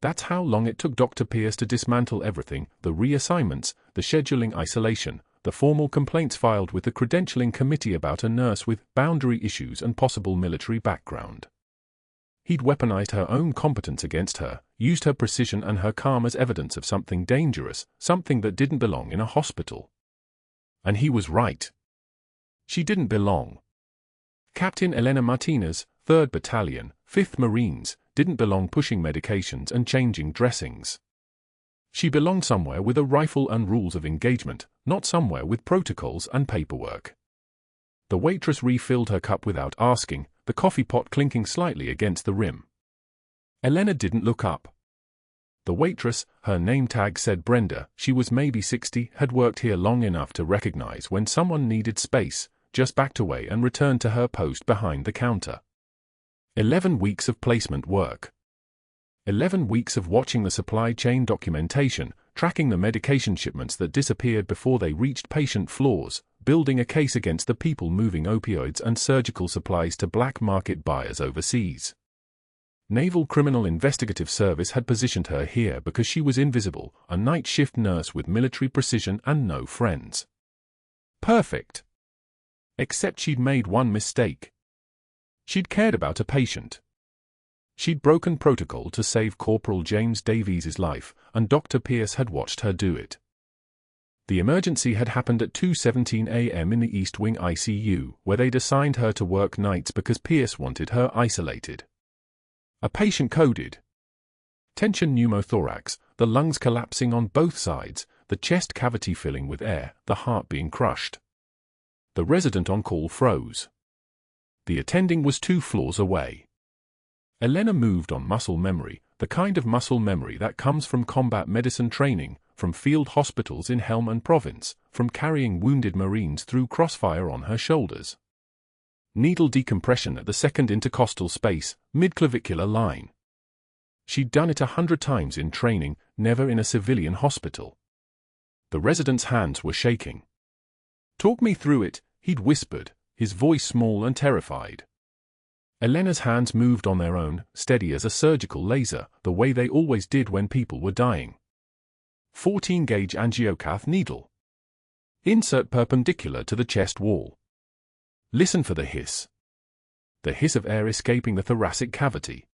That's how long it took Dr. Pierce to dismantle everything, the reassignments, the scheduling isolation, the formal complaints filed with the credentialing committee about a nurse with boundary issues and possible military background. He'd weaponized her own competence against her, used her precision and her calm as evidence of something dangerous, something that didn't belong in a hospital. And he was right. She didn't belong. Captain Elena Martinez, 3rd Battalion, 5th Marines, didn't belong pushing medications and changing dressings. She belonged somewhere with a rifle and rules of engagement, not somewhere with protocols and paperwork. The waitress refilled her cup without asking, the coffee pot clinking slightly against the rim. Elena didn't look up. The waitress, her name tag said Brenda, she was maybe 60, had worked here long enough to recognize when someone needed space, just backed away and returned to her post behind the counter. 11 weeks of placement work. 11 weeks of watching the supply chain documentation, tracking the medication shipments that disappeared before they reached patient floors, building a case against the people moving opioids and surgical supplies to black market buyers overseas. Naval Criminal Investigative Service had positioned her here because she was invisible, a night shift nurse with military precision and no friends. Perfect. Except she'd made one mistake. She'd cared about a patient. She'd broken protocol to save Corporal James Davies' life, and Dr. Pierce had watched her do it. The emergency had happened at 2:17 a.m. in the East Wing ICU, where they'd assigned her to work nights because Pierce wanted her isolated. A patient coded. Tension pneumothorax, the lungs collapsing on both sides, the chest cavity filling with air, the heart being crushed. The resident on call froze. The attending was 2 floors away. Elena moved on muscle memory, the kind of muscle memory that comes from combat medicine training, from field hospitals in Helmand Province, from carrying wounded Marines through crossfire on her shoulders. Needle decompression at the second intercostal space, midclavicular line. She'd done it 100 times in training, never in a civilian hospital. The resident's hands were shaking. "Talk me through it," he'd whispered, his voice small and terrified. Elena's hands moved on their own, steady as a surgical laser, the way they always did when people were dying. 14-gauge angiocath needle. Insert perpendicular to the chest wall. Listen for the hiss. The hiss of air escaping the thoracic cavity.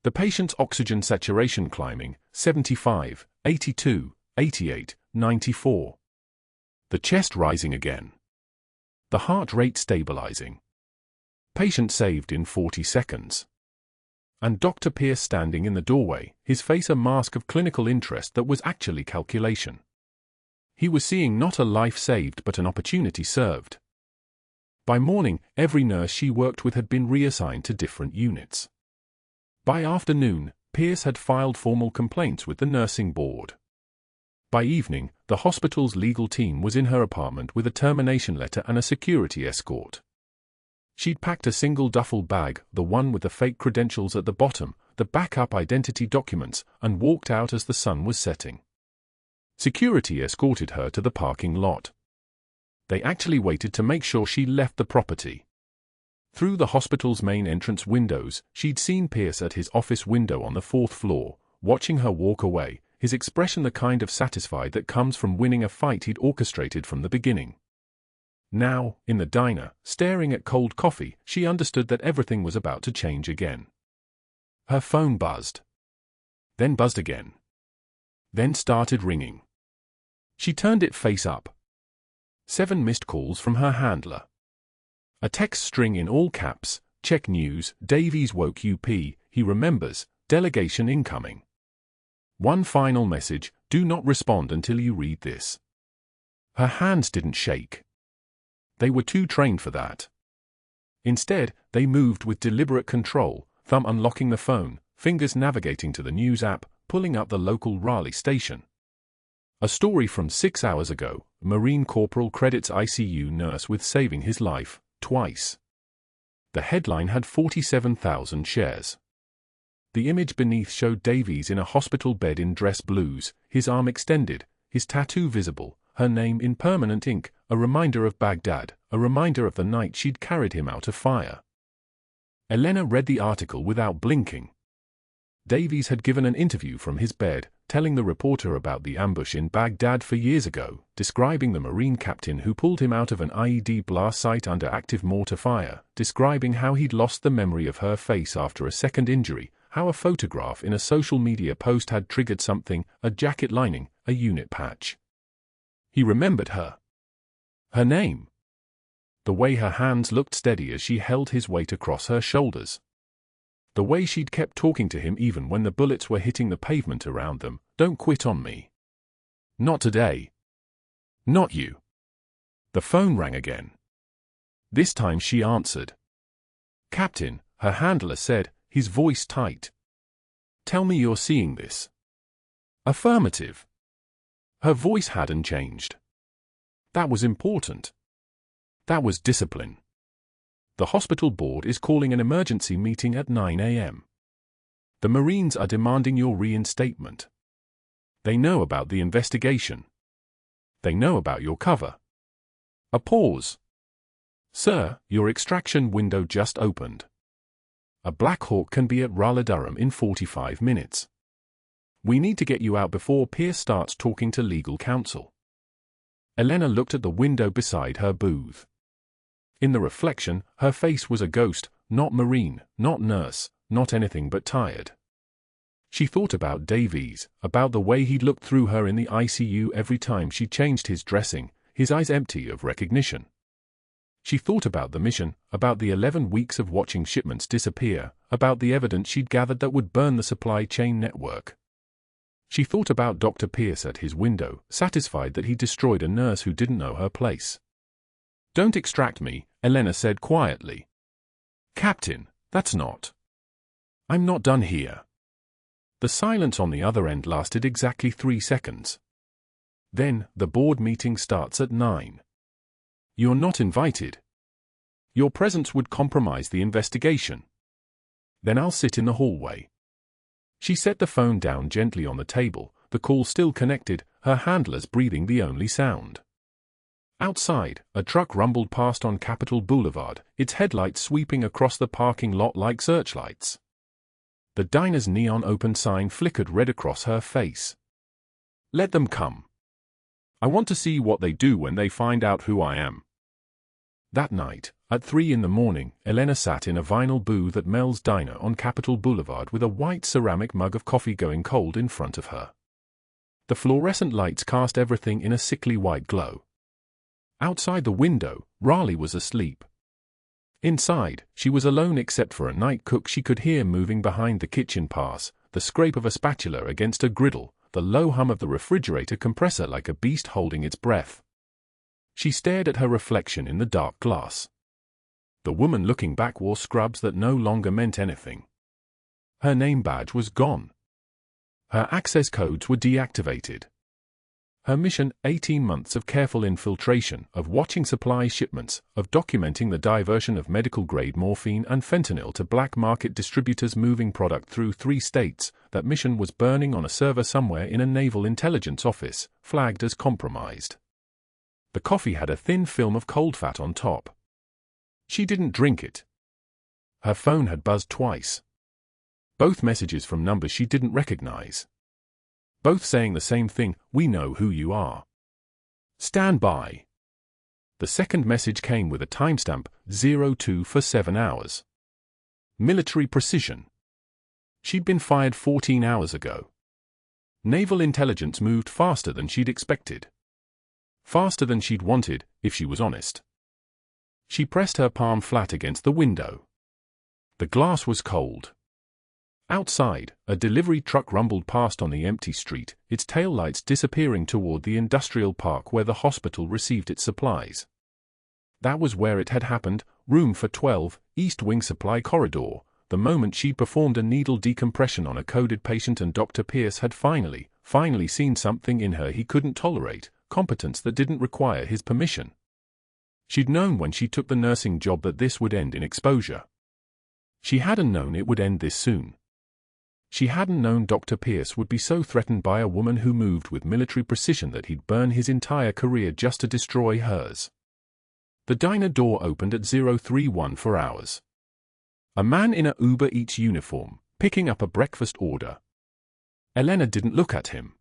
The patient's oxygen saturation climbing, 75, 82, 88, 94. The chest rising again. The heart rate stabilizing. Patient saved in 40 seconds. And Dr. Pierce standing in the doorway, his face a mask of clinical interest that was actually calculation. He was seeing not a life saved but an opportunity served. By morning, every nurse she worked with had been reassigned to different units. By afternoon, Pierce had filed formal complaints with the nursing board. By evening, the hospital's legal team was in her apartment with a termination letter and a security escort. She'd packed a single duffel bag, the one with the fake credentials at the bottom, the backup identity documents, and walked out as the sun was setting. Security escorted her to the parking lot. They actually waited to make sure she left the property. Through the hospital's main entrance windows, she'd seen Pierce at his office window on the 4th floor, watching her walk away, his expression the kind of satisfied that comes from winning a fight he'd orchestrated from the beginning. Now, in the diner, staring at cold coffee, she understood that everything was about to change again. Her phone buzzed. Then buzzed again. Then started ringing. She turned it face up. 7 missed calls from her handler. A text string in all caps, check news, Davies woke UP, he remembers, delegation incoming. One final message, do not respond until you read this. Her hands didn't shake. They were too trained for that. Instead, they moved with deliberate control, thumb unlocking the phone, fingers navigating to the news app, pulling up the local Raleigh station. A story from 6 hours ago, Marine Corporal credits ICU nurse with saving his life, twice. The headline had 47,000 shares. The image beneath showed Davies in a hospital bed in dress blues, his arm extended, his tattoo visible, her name in permanent ink, a reminder of Baghdad, a reminder of the night she'd carried him out of fire. Elena read the article without blinking. Davies had given an interview from his bed, telling the reporter about the ambush in Baghdad 4 years ago, describing the Marine captain who pulled him out of an IED blast site under active mortar fire, describing how he'd lost the memory of her face after a second injury, how a photograph in a social media post had triggered something, a jacket lining, a unit patch. He remembered her. Her name. The way her hands looked steady as she held his weight across her shoulders. The way she'd kept talking to him even when the bullets were hitting the pavement around them. Don't quit on me. Not today. Not you. The phone rang again. This time she answered. Captain, her handler said, his voice tight. Tell me you're seeing this. Affirmative. Her voice hadn't changed. That was important. That was discipline. The hospital board is calling an emergency meeting at 9 a.m. The Marines are demanding your reinstatement. They know about the investigation. They know about your cover. A pause. Sir, your extraction window just opened. A Black Hawk can be at Raleigh Durham in 45 minutes. We need to get you out before Pierce starts talking to legal counsel. Elena looked at the window beside her booth. In the reflection, her face was a ghost, not Marine, not nurse, not anything but tired. She thought about Davies, about the way he'd looked through her in the ICU every time she changed his dressing, his eyes empty of recognition. She thought about the mission, about the 11 weeks of watching shipments disappear, about the evidence she'd gathered that would burn the supply chain network. She thought about Dr. Pierce at his window, satisfied that he destroyed a nurse who didn't know her place. Don't extract me, Elena said quietly. Captain, that's not. I'm not done here. The silence on the other end lasted exactly 3 seconds. Then, the board meeting starts at 9. You're not invited. Your presence would compromise the investigation. Then I'll sit in the hallway. She set the phone down gently on the table, the call still connected, her handlers breathing the only sound. Outside, a truck rumbled past on Capitol Boulevard, its headlights sweeping across the parking lot like searchlights. The diner's neon open sign flickered red across her face. Let them come. I want to see what they do when they find out who I am. That night, at 3 in the morning, Elena sat in a vinyl booth at Mel's Diner on Capitol Boulevard with a white ceramic mug of coffee going cold in front of her. The fluorescent lights cast everything in a sickly white glow. Outside the window, Raleigh was asleep. Inside, she was alone except for a night cook she could hear moving behind the kitchen pass, the scrape of a spatula against a griddle, the low hum of the refrigerator compressor like a beast holding its breath. She stared at her reflection in the dark glass. The woman looking back wore scrubs that no longer meant anything. Her name badge was gone. Her access codes were deactivated. Her mission, 18 months of careful infiltration, of watching supply shipments, of documenting the diversion of medical-grade morphine and fentanyl to black market distributors moving product through 3 states, that mission was burning on a server somewhere in a naval intelligence office, flagged as compromised. The coffee had a thin film of cold fat on top. She didn't drink it. Her phone had buzzed twice. Both messages from numbers she didn't recognize. Both saying the same thing, we know who you are. Stand by. The second message came with a timestamp, 02 for 7 hours. Military precision. She'd been fired 14 hours ago. Naval intelligence moved faster than she'd expected. Faster than she'd wanted, if she was honest. She pressed her palm flat against the window. The glass was cold. Outside, a delivery truck rumbled past on the empty street, its taillights disappearing toward the industrial park where the hospital received its supplies. That was where it had happened, room for 12, East Wing Supply Corridor, the moment she'd performed a needle decompression on a coded patient and Dr. Pierce had finally seen something in her he couldn't tolerate, competence that didn't require his permission. She'd known when she took the nursing job that this would end in exposure. She hadn't known it would end this soon. She hadn't known Dr. Pierce would be so threatened by a woman who moved with military precision that he'd burn his entire career just to destroy hers. The diner door opened at 031 for hours. A man in a Uber Eats uniform, picking up a breakfast order. Elena didn't look at him.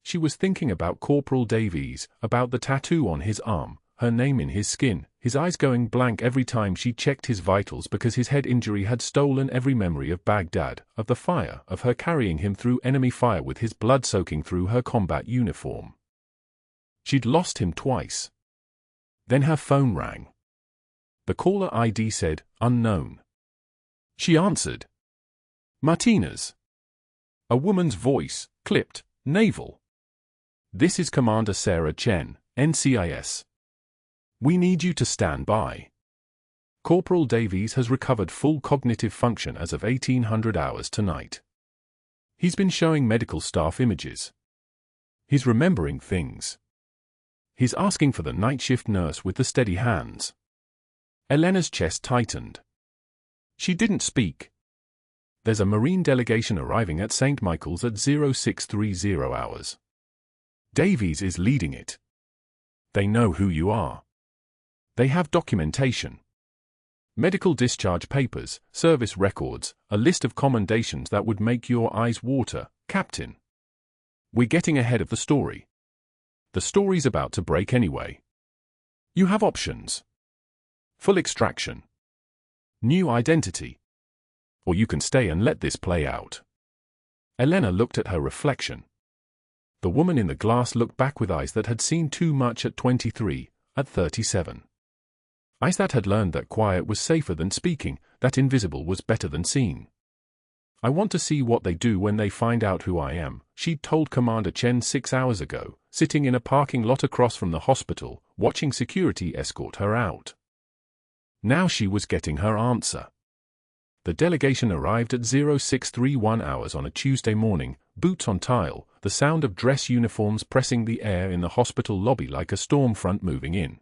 She was thinking about Corporal Davies, about the tattoo on his arm, her name in his skin, his eyes going blank every time she checked his vitals because his head injury had stolen every memory of Baghdad, of the fire, of her carrying him through enemy fire with his blood soaking through her combat uniform. She'd lost him twice. Then her phone rang. The caller ID said, unknown. She answered. Martinez. A woman's voice, clipped, naval. This is Commander Sarah Chen, NCIS. We need you to stand by. Corporal Davies has recovered full cognitive function as of 1800 hours tonight. He's been showing medical staff images. He's remembering things. He's asking for the night shift nurse with the steady hands. Elena's chest tightened. She didn't speak. There's a Marine delegation arriving at St. Michael's at 0630 hours. Davies is leading it. They know who you are. They have documentation. Medical discharge papers, service records, a list of commendations that would make your eyes water, Captain. We're getting ahead of the story. The story's about to break anyway. You have options. Full extraction. New identity. Or you can stay and let this play out. Elena looked at her reflection. The woman in the glass looked back with eyes that had seen too much at 23, at 37. Eyes that had learned that quiet was safer than speaking, that invisible was better than seen. I want to see what they do when they find out who I am, she'd told Commander Chen 6 hours ago, sitting in a parking lot across from the hospital, watching security escort her out. Now she was getting her answer. The delegation arrived at 0631 hours on a Tuesday morning, boots on tile, the sound of dress uniforms pressing the air in the hospital lobby like a storm front moving in.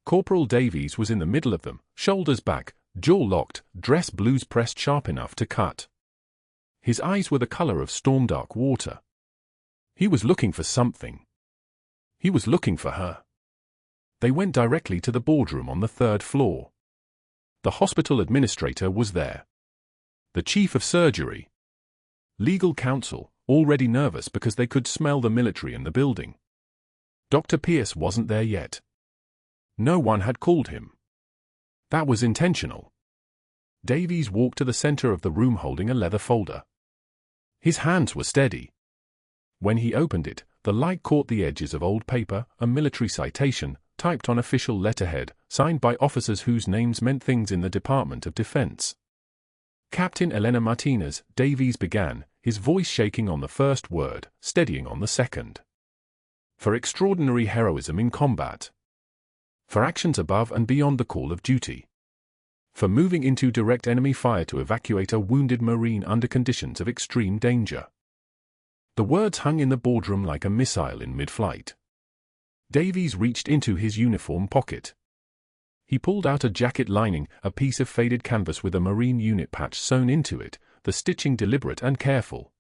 Corporal Davies was in the middle of them, shoulders back, jaw locked, dress blues pressed sharp enough to cut. His eyes were the color of storm-dark water. He was looking for something. He was looking for her. They went directly to the boardroom on the 3rd floor. The hospital administrator was there. The chief of surgery. Legal counsel, already nervous because they could smell the military in the building. Dr. Pierce wasn't there yet. No one had called him. That was intentional. Davies walked to the center of the room holding a leather folder. His hands were steady. When he opened it, the light caught the edges of old paper, a military citation, typed on official letterhead, signed by officers whose names meant things in the Department of Defense. Captain Elena Martinez, Davies began, his voice shaking on the first word, steadying on the second. For extraordinary heroism in combat. For actions above and beyond the call of duty. For moving into direct enemy fire to evacuate a wounded Marine under conditions of extreme danger. The words hung in the boardroom like a missile in mid-flight. Davies reached into his uniform pocket. He pulled out a jacket lining, a piece of faded canvas with a Marine unit patch sewn into it, the stitching deliberate and careful.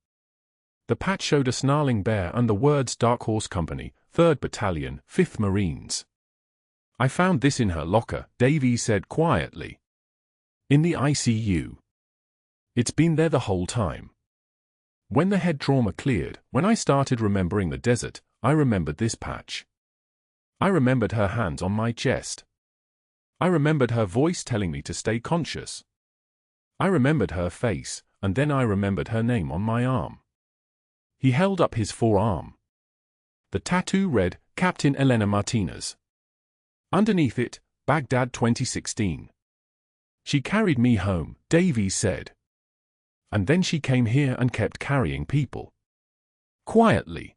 The patch showed a snarling bear and the words Dark Horse Company, 3rd Battalion, 5th Marines. I found this in her locker, Davies said quietly. In the ICU. It's been there the whole time. When the head trauma cleared, when I started remembering the desert, I remembered this patch. I remembered her hands on my chest. I remembered her voice telling me to stay conscious. I remembered her face, and then I remembered her name on my arm. He held up his forearm. The tattoo read, Captain Elena Martinez. Underneath it, Baghdad 2016. She carried me home, Davies said. And then she came here and kept carrying people. Quietly.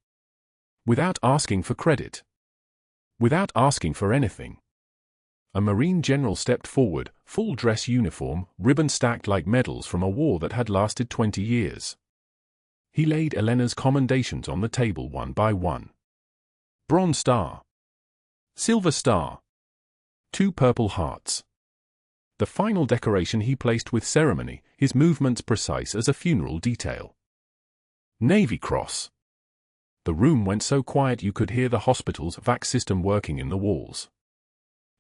Without asking for credit. Without asking for anything. A Marine general stepped forward, full dress uniform, ribbon stacked like medals from a war that had lasted 20 years. He laid Elena's commendations on the table one by one. Bronze Star. Silver Star. 2 Purple Hearts. The final decoration he placed with ceremony, his movements precise as a funeral detail. Navy Cross. The room went so quiet you could hear the hospital's vac system working in the walls.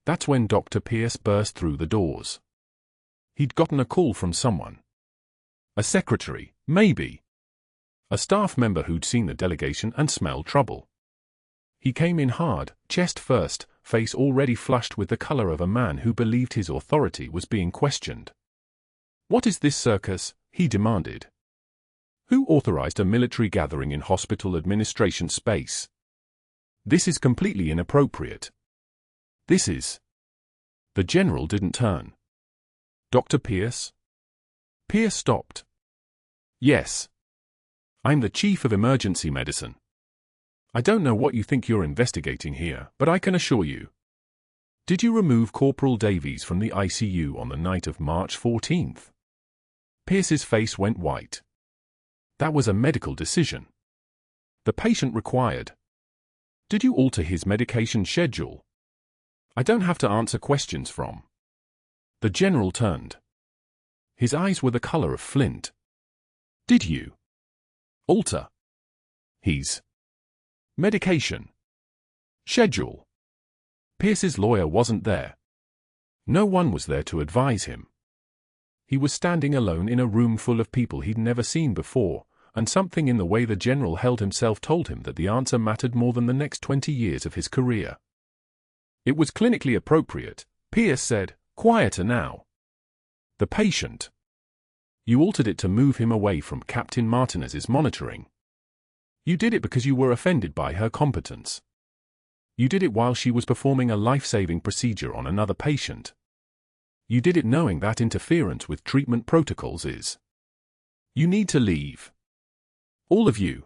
That's when Dr. Pierce burst through the doors. He'd gotten a call from someone. A secretary, maybe. A staff member who'd seen the delegation and smelled trouble. He came in hard, chest first, face already flushed with the color of a man who believed his authority was being questioned. What is this circus? He demanded. Who authorized a military gathering in hospital administration space? This is completely inappropriate. This is... The general didn't turn. Dr. Pierce? Pierce stopped. Yes. I'm the chief of emergency medicine. I don't know what you think you're investigating here, but I can assure you. Did you remove Corporal Davies from the ICU on the night of March 14th? Pierce's face went white. That was a medical decision. The patient required. Did you alter his medication schedule? I don't have to answer questions from. The general turned. His eyes were the color of flint. Did you alter his medication schedule? Pierce's lawyer wasn't there. No one was there to advise him. He was standing alone in a room full of people he'd never seen before, and something in the way the general held himself told him that the answer mattered more than the next 20 years of his career. It was clinically appropriate, Pierce said, quieter now. The patient. You altered it to move him away from Captain Martinez's monitoring. You did it because you were offended by her competence. You did it while she was performing a life-saving procedure on another patient. You did it knowing that interference with treatment protocols is. You need to leave. All of you.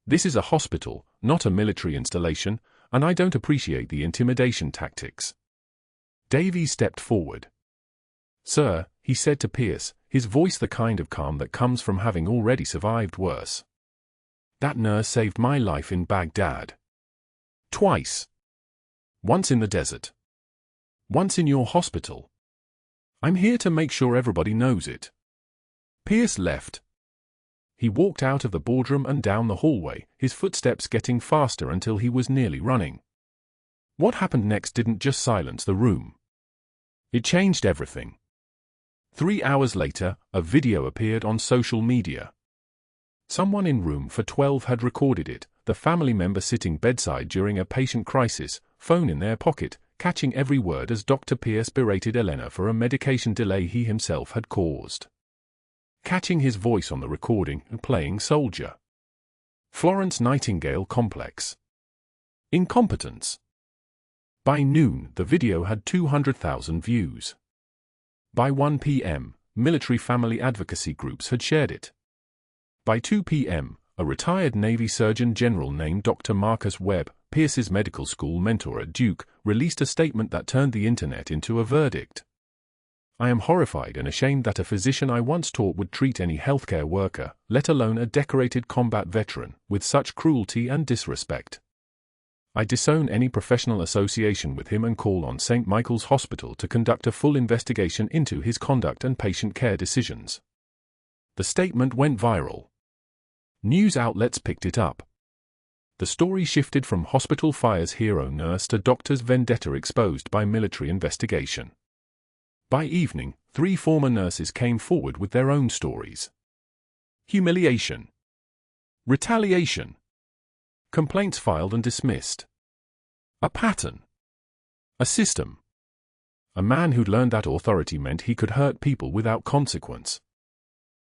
This is a hospital, not a military installation, and I don't appreciate the intimidation tactics. Davies stepped forward. Sir, he said to Pierce, his voice the kind of calm that comes from having already survived worse. That nurse saved my life in Baghdad. Twice. Once in the desert. Once in your hospital. I'm here to make sure everybody knows it. Pierce left. He walked out of the boardroom and down the hallway, his footsteps getting faster until he was nearly running. What happened next didn't just silence the room. It changed everything. 3 hours later, a video appeared on social media. Someone in room for 12 had recorded it, the family member sitting bedside during a patient crisis, phone in their pocket, catching every word as Dr. Pierce berated Elena for a medication delay he himself had caused. Catching his voice on the recording and playing soldier. Florence Nightingale complex. Incompetence. By noon, the video had 200,000 views. By 1 p.m., military family advocacy groups had shared it. By 2 p.m., a retired Navy Surgeon General named Dr. Marcus Webb, Pierce's medical school mentor at Duke, released a statement that turned the internet into a verdict. I am horrified and ashamed that a physician I once taught would treat any healthcare worker, let alone a decorated combat veteran, with such cruelty and disrespect. I disown any professional association with him and call on St. Michael's Hospital to conduct a full investigation into his conduct and patient care decisions. The statement went viral. News outlets picked it up. The story shifted from hospital fire's hero nurse to doctor's vendetta exposed by military investigation. By evening, 3 former nurses came forward with their own stories. Humiliation. Retaliation. Complaints filed and dismissed. A pattern. A system. A man who'd learned that authority meant he could hurt people without consequence.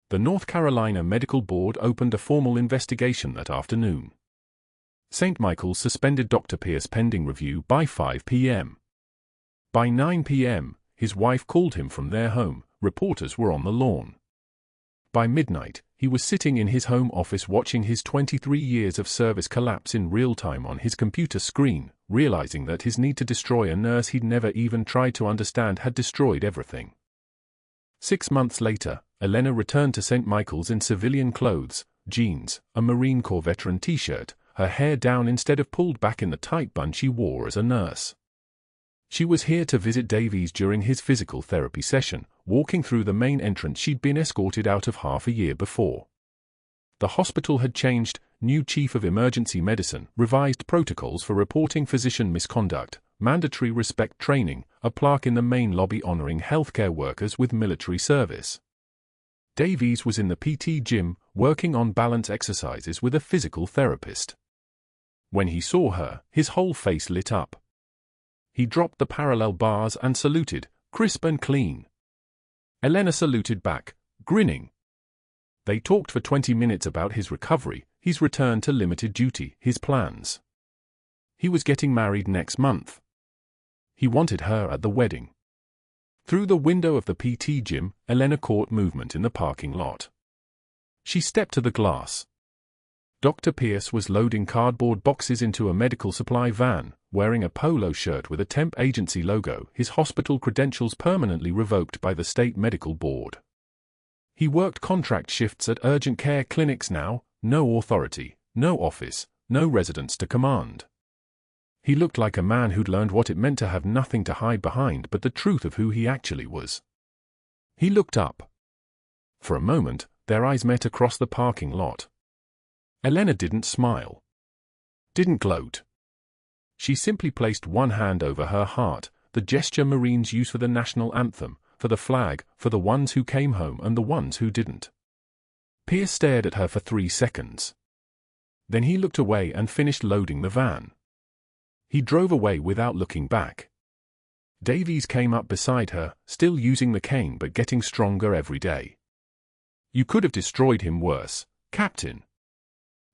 The North Carolina Medical Board opened a formal investigation that afternoon. St. Michael's suspended Dr. Pierce pending review by 5 p.m. By 9 p.m., his wife called him from their home. Reporters were on the lawn. By midnight, he was sitting in his home office watching his 23 years of service collapse in real time on his computer screen, realizing that his need to destroy a nurse he'd never even tried to understand had destroyed everything. 6 months later, Elena returned to St. Michael's in civilian clothes, jeans, a Marine Corps veteran t-shirt, her hair down instead of pulled back in the tight bun she wore as a nurse. She was here to visit Davies during his physical therapy session, walking through the main entrance she'd been escorted out of half a year before. The hospital had changed, new chief of emergency medicine, revised protocols for reporting physician misconduct, mandatory respect training, a plaque in the main lobby honoring healthcare workers with military service. Davies was in the PT gym, working on balance exercises with a physical therapist. When he saw her, his whole face lit up. He dropped the parallel bars and saluted, crisp and clean. Elena saluted back, grinning. They talked for 20 minutes about his recovery, his return to limited duty, his plans. He was getting married next month. He wanted her at the wedding. Through the window of the PT gym, Elena caught movement in the parking lot. She stepped to the glass. Dr. Pierce was loading cardboard boxes into a medical supply van, wearing a polo shirt with a temp agency logo, his hospital credentials permanently revoked by the state medical board. He worked contract shifts at urgent care clinics now, no authority, no office, no residents to command. He looked like a man who'd learned what it meant to have nothing to hide behind but the truth of who he actually was. He looked up. For a moment, their eyes met across the parking lot. Elena didn't smile. Didn't gloat. She simply placed one hand over her heart, the gesture Marines use for the national anthem, for the flag, for the ones who came home and the ones who didn't. Pierce stared at her for 3 seconds. Then he looked away and finished loading the van. He drove away without looking back. Davies came up beside her, still using the cane but getting stronger every day. "You could have destroyed him worse, Captain."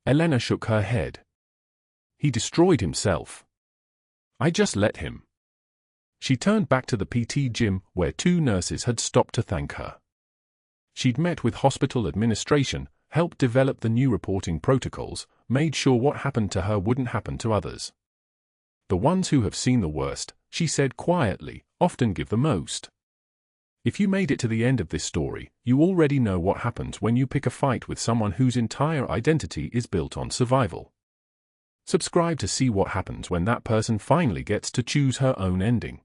Elena shook her head. "He destroyed himself. I just let him." She turned back to the PT gym, where 2 nurses had stopped to thank her. She'd met with hospital administration, helped develop the new reporting protocols, made sure what happened to her wouldn't happen to others. "The ones who have seen the worst," she said quietly, "often give the most." If you made it to the end of this story, you already know what happens when you pick a fight with someone whose entire identity is built on survival. Subscribe to see what happens when that person finally gets to choose her own ending.